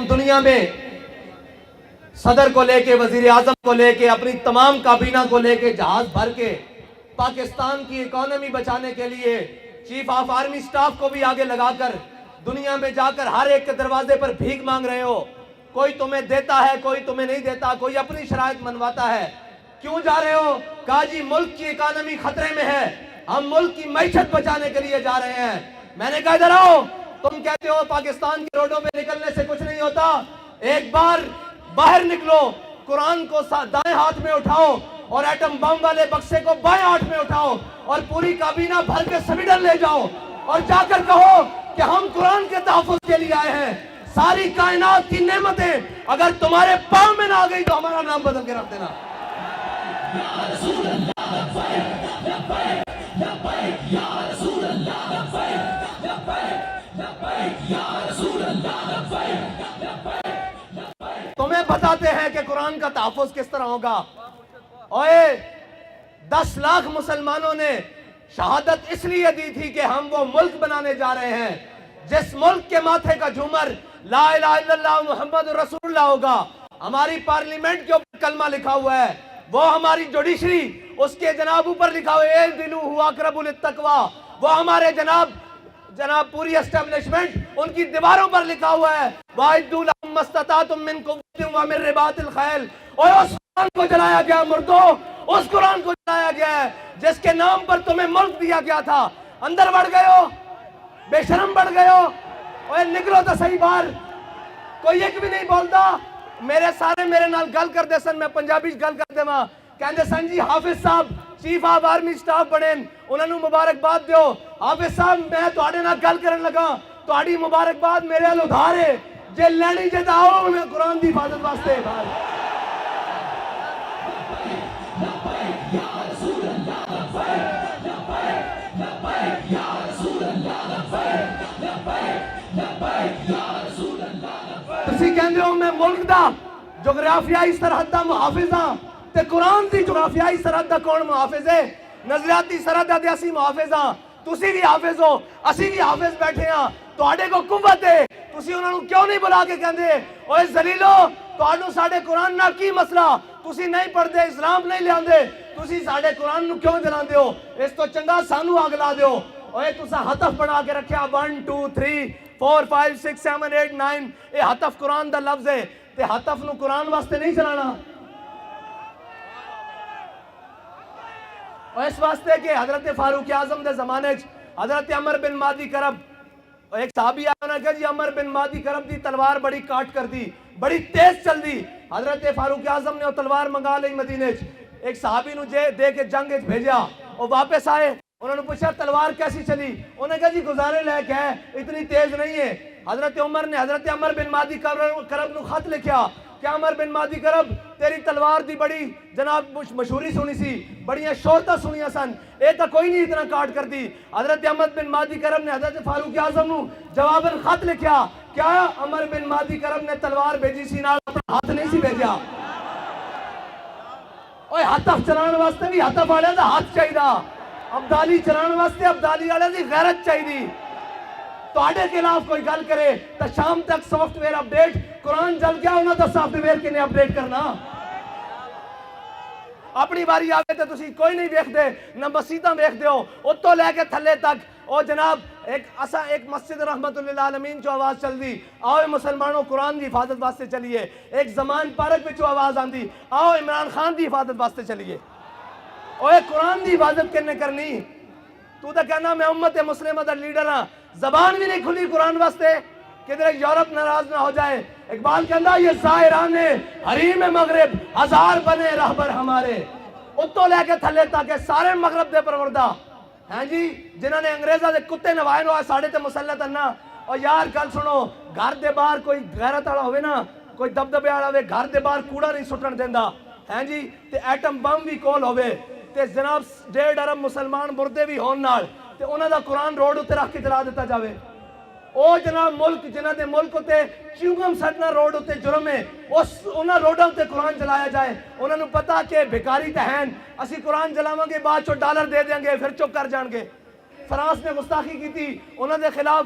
دنیا میں صدر کو لے کے، وزیر اعظم کو لے کے، اپنی تمام کابینہ کو لے کے جہاز بھر کے پاکستان کی اکانومی بچانے کے لیے چیف آف آرمی سٹاف کو بھی آگے لگا کر دنیا میں جا کر ہر ایک کے دروازے پر بھیک مانگ رہے ہو. کوئی تمہیں دیتا ہے، کوئی تمہیں نہیں دیتا، کوئی اپنی شرائط منواتا ہے. کیوں جا رہے ہو؟ کہا جی ملک کی اکانومی خطرے میں ہے، ہم ملک کی معیشت بچانے کے لیے جا رہے ہیں. میں نے کہا ادھر آؤ. تم کہتے ہو پاکستان کے روڈوں پہ نکلنے سے کچھ نہیں ہوتا. ایک بار باہر نکلو، قرآن کو دائیں ہاتھ میں اٹھاؤ اور ایٹم بم والے بکسے کو بائیں ہاتھ میں اٹھاؤ اور پوری کابینہ بھر کے سویڈن لے جاؤ اور جا کر کہو کہ ہم قرآن کے تحفظ کے لیے آئے ہیں. ساری کائنات کی نعمتیں اگر تمہارے پاؤں میں نہ آ گئی تو ہمارا نام بدل کے رکھ دینا. تمہیں بتاتے ہیں کہ قرآن کا تحفظ کس طرح ہوگا. اوئے 10 لاکھ مسلمانوں نے شہادت اس لیے دی تھی کہ ہم وہ ملک بنانے جا رہے ہیں جس ملک کے ماتھے کا جھومر لا الہ الا اللہ محمد رسول اللہ ہوگا. ہماری پارلیمنٹ کے اوپر کلمہ لکھا ہوا ہے، وہ ہماری جوڈیشری اس کے جناب اوپر لکھا ہوا ہے اعدلوا هو اقرب للتقوی، وہ ہمارے جناب پوری اسٹیبلشمنٹ ان کی دیواروں پر لکھا ہوا ہے وَأَعِدُّوا لَهُم مَّا اسْتَطَعْتُم مِّن قُوَّةٍ وَمِن رِّبَاطِ الْخَيْلِ. اور اس قرآن کو جلایا گیا مردوں، اس قرآن کو جلایا گیا ہے جس کے نام پر تمہیں ملک دیا گیا تھا. اندر بڑھ گئے ہو، بے شرم بڑھ گئے ہو. اوے نکلو تو صحیح باہر. کوئی ایک بھی نہیں بولتا. میرے نال گل کر دے سن، میں پنجابی گل کر دے ماں کہندے سن جی حافظ صاحب چیف آف آرمی سٹاف بنے، انہوں نے مبارکباد دیو. حافظ صاحب میں تواڈے نال گل کرن لگا، تواڈی مبارکباد میرے ال ادھار ہے، جے لینی جے آؤ میں قرآن دی حفاظت واسطے. تسی کہندے ہو میں ملک دا جغرافیائی سرحد دا محافظ ہاں، تے قرآن دی جغرافیائی سرحد دا کون محافظ ہے؟ نظریاتی سرحد دا اسی محافظ ہاں. تسی بھی حافظ ہو، اسی بھی حافظ بیٹھے ہاں. تواڈے کو قوت ہے، تسی انہاں نوں کیوں نہیں بلا کے کہندے اوے ذلیلو تواڈوں ساڈے قرآن نال کی مسئلہ؟ تسی نہیں پڑھدے، اسلام نہیں لیاندے، تسی ساڈے قرآن نوں کیوں جلاندے ہو؟ اس تو چنگا سانو اگ لا دیو. اوے تساں ہتف بنا کے رکھیا 1 2 3 4 5 6 7 8 9. اے ہتف قرآن دا لفظ ہے تے ہتف نو قرآن واسطے نہیں چلانا. اور اس واسطے کہ حضرت فاروق اعظم دے زمانے حضرت عمر بن مادی کرب ایک صحابی آیا کہ جی عمر بن مادی کرب دی تلوار بڑی کاٹ کر دی، بڑی تیز چل دی. حضرت فاروق اعظم نے وہ تلوار منگا لی مدینے ایک صحابی نو دے کے جنگ بھیجا. وہ واپس آئے، انہوں نے پوچھا تلوار کیسی چلی؟ انہوں نے کہا جی گزارے لائق ہے، اتنی تیز نہیں ہے. حضرت عمر نے حضرت عمر بن مادی کرب نو خط لکھیا کہ عمر بن مادی کرب تیری تلوار دی بڑی جناب مشہوری سنی سی، بڑیاں شہرتاں سنیاں سن، اے تا کوئی نہیں اتنا کاٹ کر دی. حضرت عمر بن مادی کرب نے حضرت فاروق اعظم نو جواباً خط لکھیا کیا عمر بن مادی کرب نے تلوار بھیجی سی نال اپنا ہاتھ نہیں سی بھیجا. اوے ہتف چلان واسطے بھی ہتف والے دا ہاتھ چاہیے، ابدالی چلان واسطے ابدالی والے دی غیرت چاہیے. تواڈے خلاف کوئی گل کرے تو شام تک سافٹ ویئر اپڈیٹ، قرآن جل گیا انہاں دا سافٹ ویئر کنے اپڈیٹ کرنا. اپنی باری آگے تو تسی کوئی نہیں ویکھدے، نہ مسیتاں ویکھدے ہو اتوں لے کے تھلے تک. او جناب ایک مسجد رحمت للعالمین چو آواز چل دی آؤ مسلمانوں قرآن دی حفاظت واسطے چلیے. ایک زمان پارک وچوں آواز آندی آؤ عمران خان دی حفاظت واسطے چلیے. اوے قرآن دی حفاظت کنے کرنی؟ تو تا کہنا میں امت مسلمہ دا لیڈر ہاں، زبان بھی نہیں کھلی قرآن واسطے کدھر یورپ ناراض نہ ہو جائے. اقبال کہندا یہ زائران حریم مغرب ہزار بنے رہبر ہمارے. اتوں لے کے تھلے تک سارے مغرب دے پروردہ ہیں جی جنہوں نے انگریزہ دے کتے نوائے نو ساڑھے تے مسلط انا. اور یار گل سنو، گھر دے باہر کوئی غیرت والا ہوئے نا، کوئی دبدبے والا ہوئے، گھر دے باہر کوڑا نہیں سٹن دیندا ہیں جی، تے ایٹم بم بھی کول ہوئے تے جناب 1.5 ارب مسلمان مردے بھی ہون نال تے انہاں دا قرآن روڈ اتنے رکھ کے جلا دیتا جاوے. او جناب ملک جنہاں دے ملک ہوتے چیوگم سٹنا روڈ ہوتے جرم ہے، انہاں روڈاں ہوتے قرآن جلایا جائے. انہاں نو پتا کہ بھکاری تے ہیں، اسی قرآن جلاواں گے بعد چو ڈالر دے دیں گے پھر چپ کر جان گے. فرانس نے گستاخی کی تھی، انہاں دے خلاف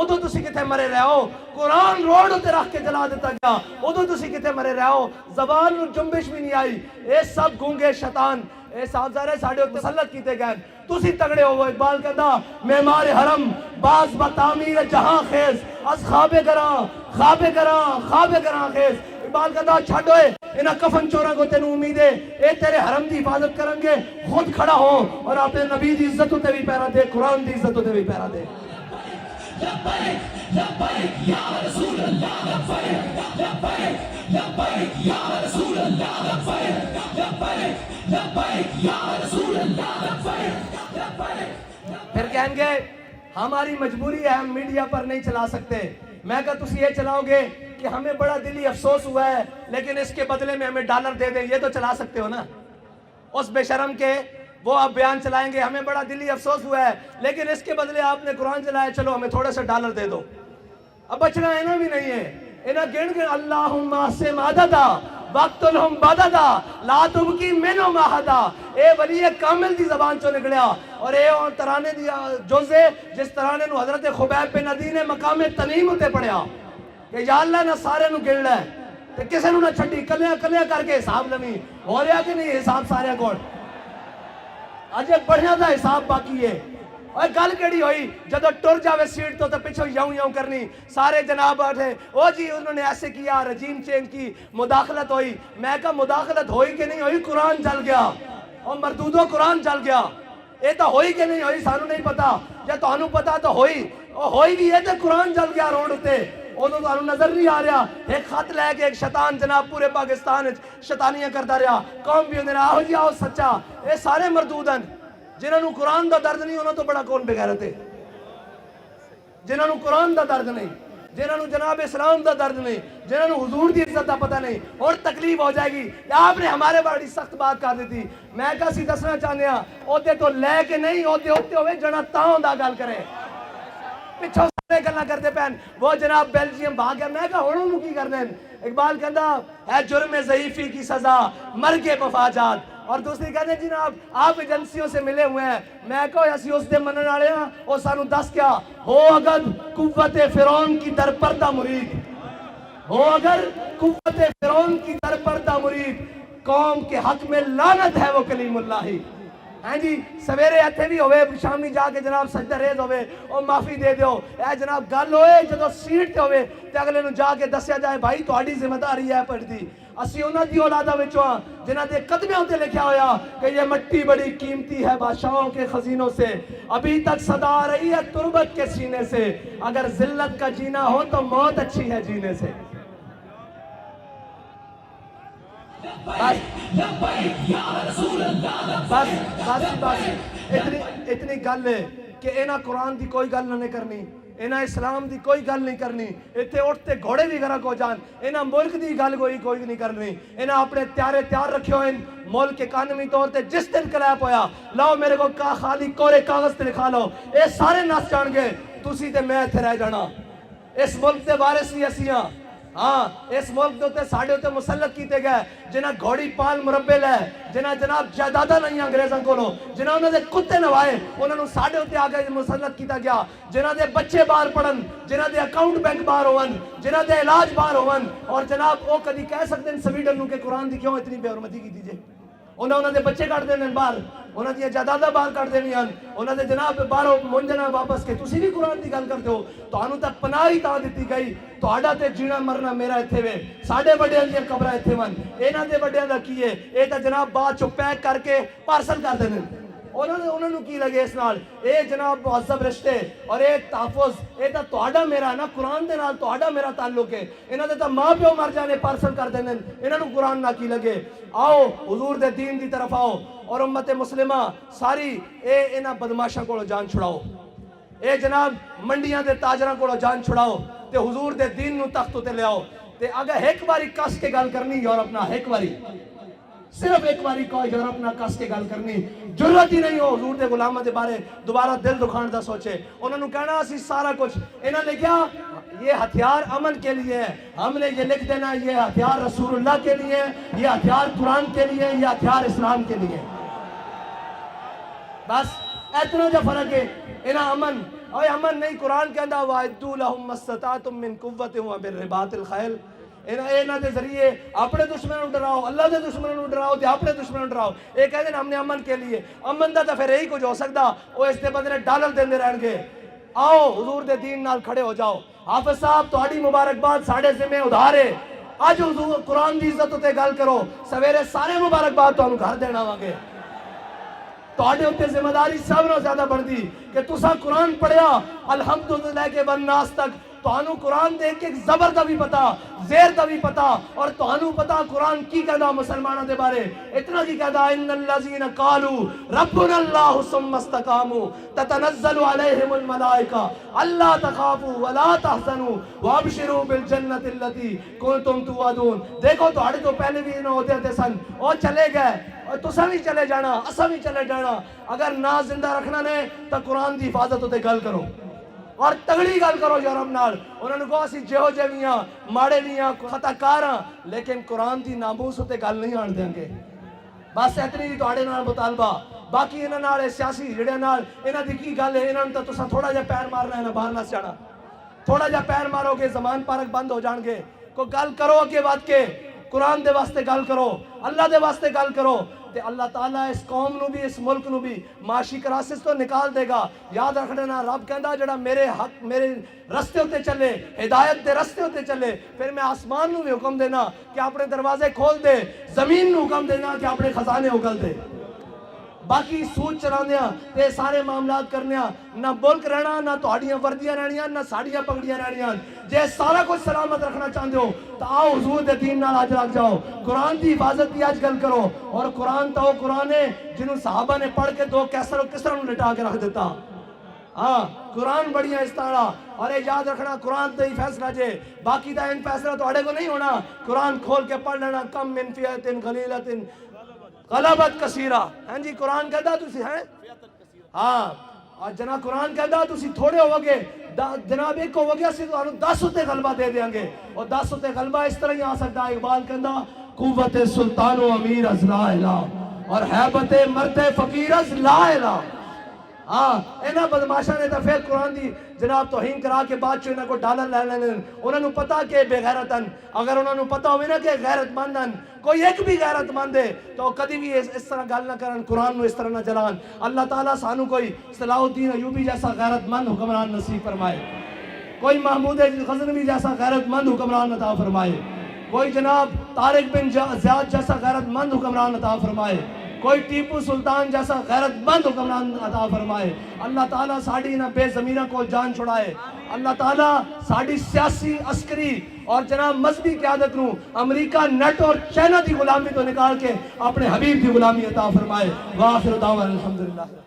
ادو تسی کتے مرے رہے ہو، قرآن روڈ تے رکھ کے جلا دیتا گیا ادو تسی کتے مرے رہے ہو، زبان نو جنبش بھی نہیں آئی، اے سب گونگے شیطان اے صاحب ظاہر ہے ساڑھے تسلط کیتے گئے، تسی تگڑے ہو۔ اقبال کہتا معمار حرم باز بتعمیر جہاں خیز از خواب گراں خواب گراں خواب گراں خیز۔ اقبال کہتا چھڑوئے انہا کفن چورا کو تینو امید ہے اے تیرے حرم دی حفاظت کریں گے، خود کھڑا ہو اور اپنے نبی دی عزت تے بھی پیرا دے، قرآن دی عزت تے بھی پیرا دے۔ لبیک لبیک یا رسول اللہ، لبیک لبیک لبیک یا رسول اللہ، لبیک لبیک لبیک یا رسول اللہ، لبیک لبیک۔ پھر کہیں گے ہماری مجبوری ہے، ہم میڈیا پر نہیں چلا سکتے۔ میں کہا تسی یہ چلاؤ گے کہ ہمیں بڑا دلی افسوس ہوا ہے لیکن اس کے بدلے میں ہمیں ڈالر دے دیں، یہ تو چلا سکتے ہو نا۔ اس بے شرم کے وہ آپ بیان چلائیں گے ہمیں بڑا دلی افسوس ہوا ہے لیکن اس کے بدلے آپ نے قرآن چلایا، چلو ہمیں تھوڑے سے ڈالر دے دو۔ اب بچنا اینا بھی نہیں ہے، اینا گن کے اللہم احسن عددا وقتلہم بددا لا تبکی منہم احدا۔ اے ولی کامل دی زبان چو نکلیا اور اے ترانے دی جزے جس ترانے نو حضرت خبیب بن عدی نے مقام تنیم ہوتے پڑھیا کہ یا اللہ نہ سارے نو گن لے تے کسے نو نہ چھٹی، کلیاں کلیاں کر کے حساب لمی ہو رہا کہ نہیں حساب سارے کوڑ اجے بڑھیا دا حساب باقی ہے۔ اور گل کیڑی ہوئی جدو ٹر جاوے سیٹ تو پچھو یوں یوں کرنی، سارے جناب آٹھے او جی انہوں نے ایسے کیا، رجیم چینج کی، مداخلت ہوئی۔ میں کہا مداخلت ہوئی کہ نہیں ہوئی، قرآن جل گیا اور مردودوں قرآن جل گیا۔ اے تو ہوئی کہ نہیں ہوئی سانو نہیں پتا، یا تو انہوں پتا تو ہوئی بھی ہے تو قرآن جل گیا روڈ ہوتے ادو تو نظر نہیں آ رہا۔ ایک خط لے کے ایک شیطان جناب پورے پاکستان شیطانیاں کرتا رہا، قوم بھی انہیں آہو جی آہو سچا۔ اے سارے مردودن جنہوں نے قرآن دا درد نہیں انہوں تو بڑا کون بغیرت ہے، جنہوں نے قرآن دا درد نہیں، جنہوں نے جناب اسلام دا درد نہیں، جنہوں نے حضور دی عزت دا پتہ نہیں، اور تکلیف ہو جائے گی۔ آپ نے ہمارے بڑی سخت بات کر دی تھی، میں کہا سی دسنا چاہنے ہاں اوتے تو لے کے نہیں اوتے ہوتے ہوئے جنا تاؤں دا گل کرے پچھو سارے گلنا کرتے پہن۔ وہ جناب بیلجیم بھاگ گیا، میں کہا ہوڑوں نو کی کر دیں۔ اقبال کہتا ہے جرم ضعیفی کی سزا مرگ مفاجات، اور دوسری کہتے ہیں جناب آپ ایجنسیوں سے ملے ہوئے ہیں۔ میں کہو ایسی اس دے منن آڑے ہیں اور سانو دس کیا ہو اگر قوت فرعون کی در پردہ مرید، ہو اگر قوت فرعون کی در پردہ مرید، قوم کے حق میں لعنت ہے وہ کلیم اللہ ہی۔ ہاں جی سویرے ایتھے بھی ہوئے شامی جا کے جناب سجدہ ریز ہوئے اور معافی دے دیو، اے جناب گل ہوئے جدو سیٹ تے ہوئے تے اگلے نو جا کے دسیا جائے بھائی تہاڈی ذمہ داری ہے پڑھ دی، اسی انہاں دی اولاداں وچوں ہاں جنہاں دے قدمیاں تے لکھیا ہویا کہ یہ مٹی بڑی قیمتی ہے بادشاہوں کے خزینوں سے، ابھی تک صدا آ رہی ہے تربت کے سینے سے، اگر ذلت کا جینا ہو تو موت اچھی ہے جینے سے۔ بس اتنی گل ہے کہ اینا قرآن دی کوئی گل نہیں کرنی، اینا اسلام دی کوئی گل نہیں کرنی، اتھے اٹھتے گھوڑے بھی گھرہ کو جان، اینا ملک دی گل کوئی نہیں کرنی، اینا اپنے تیار رکھے ہوئے ملک کے قانونی طور تے جس دن کلیپ ہویا لاؤ میرے کو خالی کورے کاغذ تے لکھا لو، اے سارے ناس جان گے تُسی تے میں اتھے رہ جانا۔ اس ملک تے وارث بھی اسیاں، ہاں اس ملک دوتے ساڑھے ہوتے مسلط کیتے گئے جنہ گھوڑی پال مربے لے، جنہ جناب جائیدادہ نہیں انگریزاں کو لو، جنہ انہوں نے کتے نوائے انہوں نے ساڑھے ہوتے آگے مسلط کیتا گیا، جنہ دے بچے باہر پڑھن، جنہ دے اکاؤنٹ بینک باہر ہوون، جنہ دے علاج باہر ہوون، اور جناب وہ کدی کہہ سکتے ہیں سویڈن نو کہ قرآن دی کیوں اتنی بے حرمتی کی دیجئے، انہوں نے بچے کٹ دینے باہر، انہوں نے جائیدادہ باہر کٹ دینی ہیں، انہوں نے جناب باہروں منجنا واپس کے تسی بھی قرآن دی گل کرتے ہو تو انہوں تک پناہ ہی تاں دیتی گئی تو آڈا تے جینا مرنا میرا اتھے وے ساڑھے بڑے اندھے قبرہ اتھے ون اینا دے بڑے اندھا کیے اے تا جناب بات چو پیک کر کے پارسل کر دینے انہوں نے کی لگے اس نال اے جناب معذب رشتے اور اے تحفظ اے تا توڑا میرا نا قرآن دے نال توڑا میرا تعلق ہے انہوں نے تا ماں پیو مر جانے پارسل کر دینے انہوں نے قرآن نہ کی لگے آؤ حضور دے دین دی طرف آؤ اور امت مسلمہ ساری اے انہا بدماشاں کو جان چھڑاؤ اے جناب منڈیاں دے تاجران کو جان چھڑاؤ تے حضور دے دین نو تختو تے لے آؤ تے اگر ایک باری کس کے گل کرنی یورپ نہ ایک باری صرف ایک باری کو یورپ نہ کس کے گل کرنی ضرورت ہی نہیں ہو حضور دے غلامہ دے بارے دوبارہ دل دکھان دا سوچے انہوں نے کہنا اسی سارا کچھ انہوں نے کیا یہ ہتھیار امن کے لیے ہے ہم نے یہ لکھ دینا یہ ہتھیار رسول اللہ کے لیے یہ ہتھیار قرآن کے لیے یہ ہتھیار اسلام کے لیے بس اتنا جو فرق ہے انہاں امن اوے امن نہیں، قرآن کہندا وَاعِدُّوا لَهُم مَّا اسْتَطَعْتُم مِّن قُوَّةٍ وَبِالرِّبَاطِ الْخَيْلِ، انہاں دے ذریعے اپنے دشمنوں نوں ڈراؤ، اللہ دے دشمنوں نوں ڈراؤ تے اپنے دشمنوں نوں ڈراؤ۔ یہ کہتے ہیں ہم نے امن کے لیے، امن دا تو پھر یہی کچھ ہو سکتا، وہ اس دے بدلے ڈالر دیندے رہن گے۔ آؤ حضور دے دین نال کھڑے ہو جاؤ۔ حافظ صاحب تہاڈی مبارکباد ساڈے ذمہ ادھار ہے، اج حضور قرآن دی عزت تے گل کرو، سویرے سارے مبارکباد تانوں گھر دینا آواں گے۔ تہاڈے اوتے ذمہ داری سب نال زیادہ بڑھدی کہ تساں قرآن پڑھیا الحمدللہ کے والناس تک، تانوں قرآن دے ایک زبر دا بھی پتا، زیر دا بھی پتا، اور تانوں پتا قرآن کی کہدا مسلمانوں دے بارے۔ اتنا کی کہدا ان الذین قالوا ربنا اللہ ثم استقاموا تتنزل علیہم الملائکہ الا تخافوا ولا تحزنوا وابشروا بالجنۃ التي کنتم توعدون۔ دیکھو تہاڈے تو پہلے بھی انہاں ہوتے تھے سن، او چلے گئے، اور تساں بھی چلے جانا، اساں بھی چلے جانا۔ اگر نہ زندہ رکھنا نے تو قرآن دی حفاظت تے گل کرو، اور تگڑی گل کرو یورپ نال۔ انہوں نے کہا اسی جہو جے بھی ہاں، ماڑے بھی ہاں، خطا کار ہاں، لیکن قرآن دی ناموس تے گل نہیں آن دیں گے۔ بس اتنی دی تہاڈے نال مطالبہ، باقی انہاں نال سیاسی جڑے نال انہاں دی کی گل ہے، انہاں نوں تے تساں تھوڑا جہا پیر مارنا ہے، نہ باہر نہ جانا۔ تھوڑا جہا پیر مارو گے زمان پارک بند ہو جان گے۔ کوئی گل کرو اگے واد کے، قرآن دے واسطے گل کرو، اللہ دے واسطے گل کرو، تے اللہ تعالیٰ اس قوم نو بھی اس ملک نو بھی معاشی کراسس تو نکال دے گا۔ یاد رکھنا رب کہندا جڑا میرے حق میرے رستے ہوتے چلے، ہدایت دے رستے ہوتے چلے، پھر میں آسمان نو بھی حکم دینا کہ اپنے دروازے کھول دے، زمین نو حکم دینا کہ اپنے خزانے اگل دے۔ باقی سوچ چلاندیاں تے سارے معاملات کرنیاں، نہ ملک رہنا، نہ تہاڈیاں وردیاں رہنیاں، نہ ساڈیاں پگڑیاں رہنیاں۔ جے سارا کچھ سلامت رکھنا چاہندے ہو تو آؤ حضور دے دین نال اج لگ جاؤ، قرآن دی حفاظت دی اج گل کرو۔ اور قرآن تو وہ قرآن ہے جنہوں صحابہ نے پڑھ کے دو کیسر و کسرا نوں لٹا کے رکھ دیتا۔ ہاں قرآن بڑیاں اس طرح، اور یہ یاد رکھنا قرآن تے ہی فیصلہ جے، باقی دا ان فیصلہ تہاڈے کو نہیں ہونا۔ قرآن کھول کے پڑھ لینا، کم من فیۃ قلیلۃ غلبت کثیرہ۔ ہاں جی قرآن کہدا تسی ہیں، ہاں اور جناب قرآن کہدا تسی تھوڑے ہو گے، جناب ایک ہو گیا سی تانوں 10 اتے غلبہ دے دیاں گے، اور 10 اتے غلبہ اس طرح ہی آ سکتا ہے۔ اقبال کہندا قوت سلطان و امیر از لا الہ، اور حیبت مرد فقیر از لا الہ۔ ہاں انہاں بدماشاں نے تو پھر قرآن دی جناب توہین کرا کے بعد چ انہاں کو ڈالر لے لینے، انہاں نوں پتا کہ بے غیرتن، اگر انہاں نوں پتا ہوئے نا کہ غیرت مندن، کوئی ایک بھی غیرت مند ہے تو کدی بھی اس طرح گل نہ کرن، قرآن نو اس طرح نہ جلان۔ اللہ تعالیٰ سانو کوئی صلاح الدین ایوبی جیسا غیرت مند حکمران نصیب فرمائے، کوئی محمود غزنوی جیسا غیرت مند حکمران عطا فرمائے، کوئی جناب طارق بن زیاد جیسا غیرت مند حکمران عطا فرمائے، کوئی ٹیپو سلطان جیسا غیرت مند حکمران عطا فرمائے۔ اللہ تعالیٰ ساڑی نہ بے زمینہ کو جان چھڑائے، اللہ تعالیٰ ساڑی سیاسی عسکری اور جناب مذہبی قیادت نو امریکہ نیٹ اور چائنا دی غلامی تو نکال کے اپنے حبیب دی غلامی عطا فرمائے۔ وآخر دعوانا الحمدللہ۔